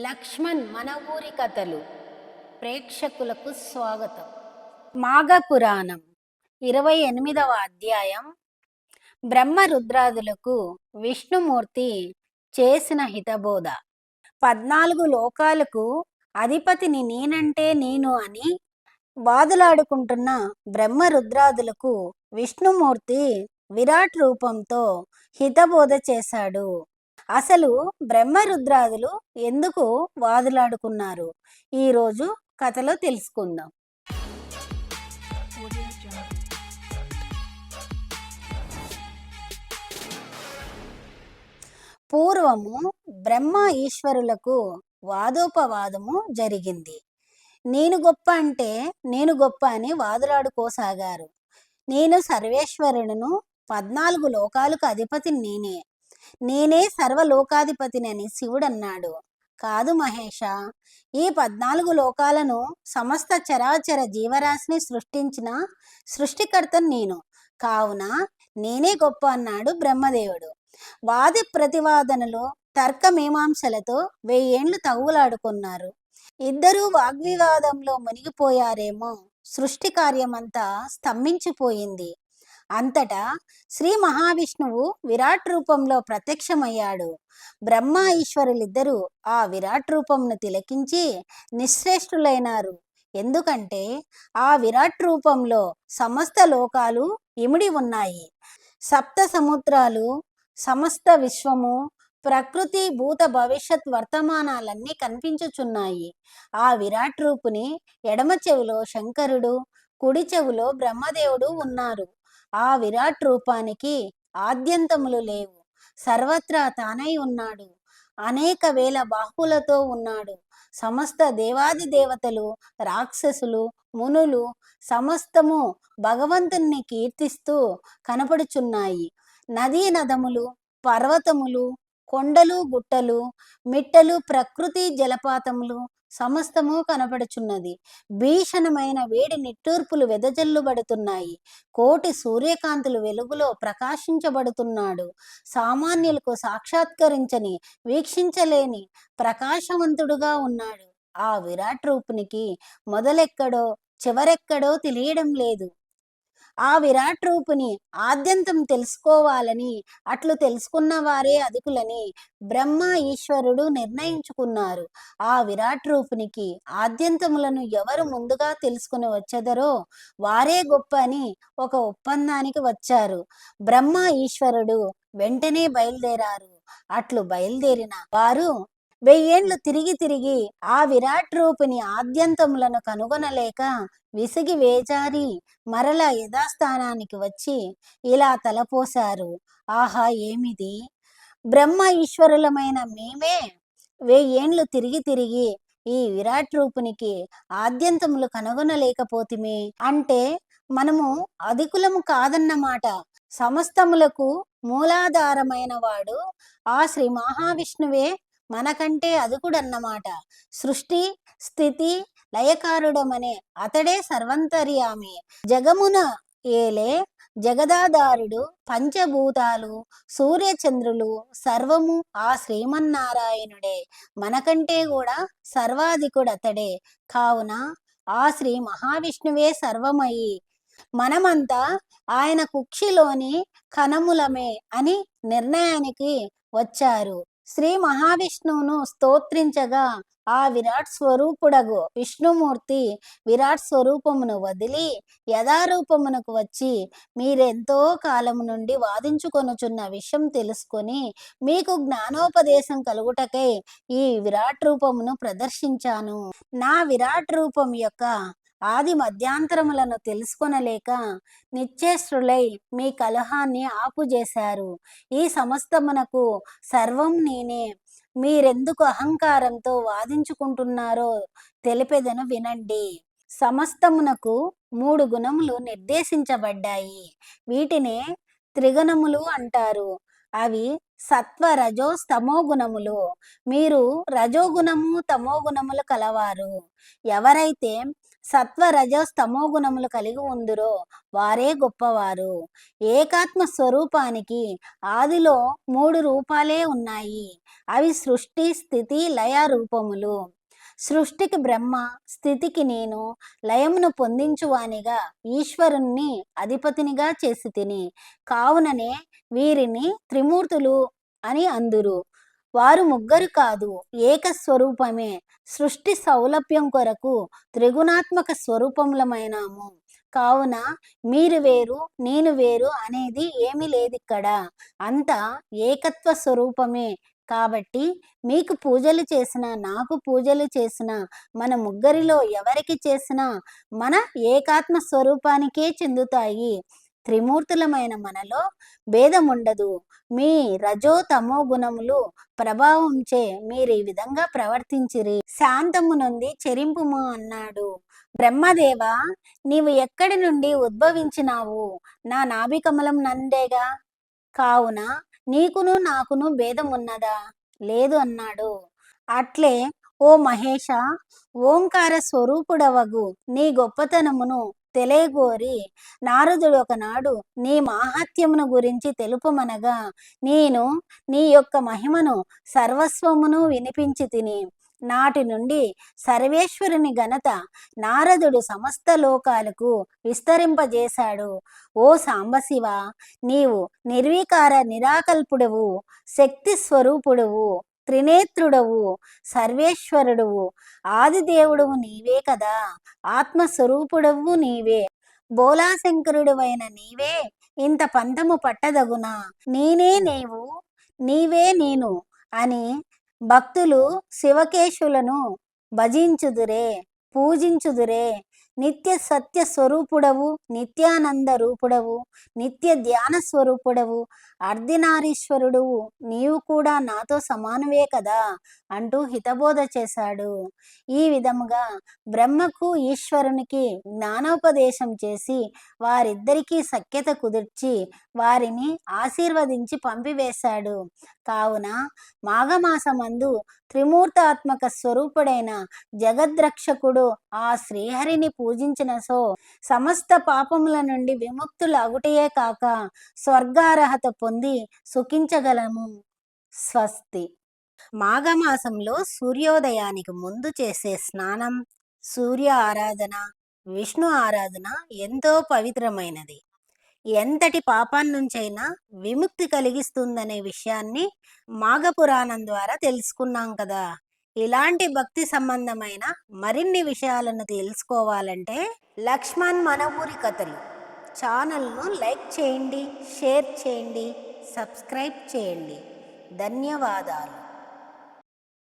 లక్ష్మణ్ మన ఊరి కథలు ప్రేక్షకులకు స్వాగతం. మాఘ పురాణం 28వ అధ్యాయం. బ్రహ్మ రుద్రాదులకు విష్ణుమూర్తి చేసిన హితబోధ. 14 లోకాలకు అధిపతిని నేనంటే నేను అని వాదులాడుకుంటున్న బ్రహ్మ రుద్రాదులకు విష్ణుమూర్తి విరాట్ రూపంతో హితబోధ చేశాడు. అసలు బ్రహ్మరుద్రాదులు ఎందుకు వాదులాడుకున్నారు? ఈరోజు కథలో తెలుసుకుందాం. పూర్వము బ్రహ్మ ఈశ్వరులకు వాదోపవాదము జరిగింది. నేను గొప్ప అంటే నేను గొప్ప అని వాదులాడుకోసాగారు. నేను సర్వేశ్వరుడును, 14 లోకాలకు అధిపతిని నేనే సర్వలోకాధిపతిని అని శివుడన్నాడు. కాదు మహేష, ఈ 14 లోకాలను సమస్త చరాచర జీవరాశిని సృష్టించిన సృష్టికర్తను నేను, కావున నేనే గొప్ప అన్నాడు బ్రహ్మదేవుడు. వాది ప్రతివాదనలు తర్కమీమాంసలతో 1000 ఏండ్లు తగులాడుకున్నారు. ఇద్దరూ వాగ్వివాదంలో మునిగిపోయారేమో. సృష్టి కార్యమంతా స్తంభించిపోయింది. అంతటా శ్రీ మహావిష్ణువు విరాట్ రూపంలో ప్రత్యక్షమయ్యాడు. బ్రహ్మ ఈశ్వరులిద్దరూ ఆ విరాట్ రూపంను తిలకించి నిశ్రేష్ఠులైనారు. ఎందుకంటే ఆ విరాట్ రూపంలో సమస్త లోకాలు ఇమిడి ఉన్నాయి. సప్త సముద్రాలు, సమస్త విశ్వము, ప్రకృతి, భూత, భవిష్యత్, వర్తమానాలన్నీ కనిపించుచున్నాయి. ఆ విరాట్ రూపుని ఎడమ చెవిలో శంకరుడు, కుడి చెవిలో బ్రహ్మదేవుడు ఉన్నారు. ఆ విరాట్ రూపానికి ఆద్యంతములు లేవు. సర్వత్రా తానై ఉన్నాడు. అనేక వేల బాహువులతో ఉన్నాడు. సమస్త దేవాది దేవతలు, రాక్షసులు, మునులు సమస్తము భగవంతుణ్ణి కీర్తిస్తూ కనపడుచున్నాయి. నదీ నదములు, పర్వతములు, కొండలు, గుట్టలు, మిట్టలు, ప్రకృతి, జలపాతములు సమస్తము కనపడుచున్నది. భీషణమైన వేడి నిట్టూర్పులు వెదజల్లుబడుతున్నాయి. కోటి సూర్యకాంతులు వెలుగులో ప్రకాశించబడుతున్నాడు. సామాన్యులకు సాక్షాత్కరించని, వీక్షించలేని ప్రకాశవంతుడుగా ఉన్నాడు. ఆ విరాట్ రూపునికి మొదలెక్కడో చివరెక్కడో తెలియడం లేదు. ఆ విరాట్ రూపుని ఆద్యంతం తెలుసుకోవాలని, అట్లు తెలుసుకున్న వారే అధికులని బ్రహ్మ ఈశ్వరుడు నిర్ణయించుకున్నారు. ఆ విరాట్ రూపునికి ఆద్యంతములను ఎవరు ముందుగా తెలుసుకుని వచ్చెదరో వారే గొప్ప అని ఒక ఒప్పందానికి వచ్చారు. బ్రహ్మ ఈశ్వరుడు వెంటనే బయలుదేరారు. అట్లు బయలుదేరిన వారు 1000 ఏండ్లు తిరిగి తిరిగి ఆ విరాట్ రూపుని ఆద్యంతములను కనుగొనలేక విసిగి వేజారి మరల యథాస్థానానికి వచ్చి ఇలా తలపోశారు. ఆహా, ఏమిది! బ్రహ్మ ఈశ్వరులమైన మేమే 1000 ఏండ్లు తిరిగి తిరిగి ఈ విరాట్ రూపునికి ఆద్యంతములు కనుగొనలేకపోతిమే అంటే మనము అధికులము కాదన్నమాట. సమస్తములకు మూలాధారమైన వాడు ఆ శ్రీ మహావిష్ణువే మనకంటే అదుకుడన్నమాట. సృష్టి స్థితి లయకారుడమనే అతడే సర్వంతర్యామి. జగమున ఏలే జగదాధారుడు. పంచభూతాలు, సూర్యచంద్రులు సర్వము ఆ శ్రీమన్నారాయణుడే. మనకంటే కూడా సర్వాధికుడతడే. కావున ఆ శ్రీ మహావిష్ణువే సర్వమయి మనమంతా ఆయన కుక్షిలోని కణములమే అని నిర్ణయానికి వచ్చారు. శ్రీ మహావిష్ణువును స్తోత్రించగా ఆ విరాట్ స్వరూపుడగు విష్ణుమూర్తి విరాట్ స్వరూపమును వదిలి యథారూపమునకు వచ్చి, మీరెంతో కాలము నుండి వాదించుకొనుచున్న విషయం తెలుసుకొని మీకు జ్ఞానోపదేశం కలుగుటకై ఈ విరాట్ రూపమును ప్రదర్శించాను. నా విరాట్ రూపం యొక్క ఆది మధ్యాంతరములను తెలుసుకొనలేక నిశ్చేష్టులై మీ కలహాన్ని ఆపుజేశారు. ఈ సమస్తమునకు సర్వం నేనే. మీరెందుకు అహంకారంతో వాదించుకుంటున్నారో తెలిపెదను వినండి. సమస్తమునకు 3 గుణములు నిర్దేశించబడ్డాయి. వీటినే త్రిగుణములు అంటారు. అవి సత్వ రజో స్తమో గుణములు. మీరు రజోగుణము తమో గుణములు కలవారు. ఎవరైతే సత్వ రజో స్తమో గుణములు కలిగి ఉందిరో వారే గొప్పవారు. ఏకాత్మ స్వరూపానికి ఆదిలో 3 రూపాలే ఉన్నాయి. అవి సృష్టి, స్థితి, లయ రూపములు. సృష్టికి బ్రహ్మ, స్థితికి నేను, లయమును పొందించువానిగా ఈశ్వరుణ్ణి అధిపతినిగా చేసి తిని. కావుననే వీరిని త్రిమూర్తులు అని అందురు. వారు ముగ్గురు కాదు, ఏకస్వరూపమే. సృష్టి సౌలభ్యం కొరకు త్రిగుణాత్మక స్వరూపములమైనాము. కావున మీరు వేరు నేను వేరు అనేది ఏమీ లేదిక్కడ. అంతా ఏకత్వ స్వరూపమే. కాబట్టి మీకు పూజలు చేసినా నాకు పూజలు చేసినా మన ముగ్గురిలో ఎవరికి చేసినా మన ఏకాత్మ స్వరూపానికే చెందుతాయి. త్రిమూర్తులమైన మనలో భేదముండదు. మీ రజో తమో గుణములు ప్రభావంచే మీరు ఈ విధంగా ప్రవర్తించిరి. శాంతము నుండి చెరింపుము అన్నాడు. బ్రహ్మదేవ, నీవు ఎక్కడి నుండి ఉద్భవించినావు? నా నాభికమలం నందేగా. కావున నీకును నాకును భేదమున్నదా? లేదు అన్నాడు. అట్లే ఓ మహేష, ఓంకార స్వరూపుడవగు నీ గొప్పతనమును తెలియగోరి నారదుడు ఒకనాడు నీ మాహాత్యమును గురించి తెలుపమనగా నేను నీ యొక్క మహిమను సర్వస్వమును వినిపించి తిని. నాటి నుండి సర్వేశ్వరుని ఘనత నారదుడు సమస్త లోకాలకు విస్తరింపజేశాడు. ఓ సాంబశివ, నీవు నిర్వికార నిరాకల్పుడవు, శక్తి స్వరూపుడవు, త్రినేత్రుడవు, సర్వేశ్వరుడువు, ఆదిదేవుడువు నీవే కదా. ఆత్మస్వరూపుడవు నీవే. బోలాశంకరుడువైన నీవే ఇంత పంతము పట్టదగునా? నేనే నీవు, నీవే నేను అని భక్తులు శివకేశులను భజించుదురే, పూజించుదురే. నిత్య సత్య స్వరూపుడవు, నిత్యానంద రూపుడవు, నిత్య ధ్యాన స్వరూపుడవు, అర్ధనారీశ్వరుడువు, నీవు కూడా నాతో సమానవే కదా అంటూ హితబోధ చేశాడు. ఈ విధముగా బ్రహ్మకు ఈశ్వరునికి జ్ఞానోపదేశం చేసి వారిద్దరికీ సఖ్యత కుదిర్చి వారిని ఆశీర్వదించి పంపివేశాడు. కావున మాఘమాసమందు త్రిమూర్తాత్మక స్వరూపుడైన జగద్రక్షకుడు ఆ శ్రీహరిని పూజించిన సో సమస్త పాపముల నుండి విముక్తులు అగుటయే కాక స్వర్గార్హత పొంది సుఖించగలము. స్వస్తి. మాఘమాసంలో సూర్యోదయానికి ముందు చేసే స్నానం, సూర్య ఆరాధన, విష్ణు ఆరాధన ఎంతో పవిత్రమైనది. ఎంతటి పాపాన్నుంచైనా విముక్తి కలిగిస్తుందనే విషయాన్ని మాఘపురాణం ద్వారా తెలుసుకున్నాం కదా. ఇలాంటి భక్తి సంబంధమైన మరిన్ని విషయాలను తెలుసుకోవాలంటే లక్ష్మణ్ మన ఊరి కథలు ఛానల్ను లైక్ చేయండి, షేర్ చేయండి, సబ్స్క్రైబ్ చేయండి. ధన్యవాదాలు.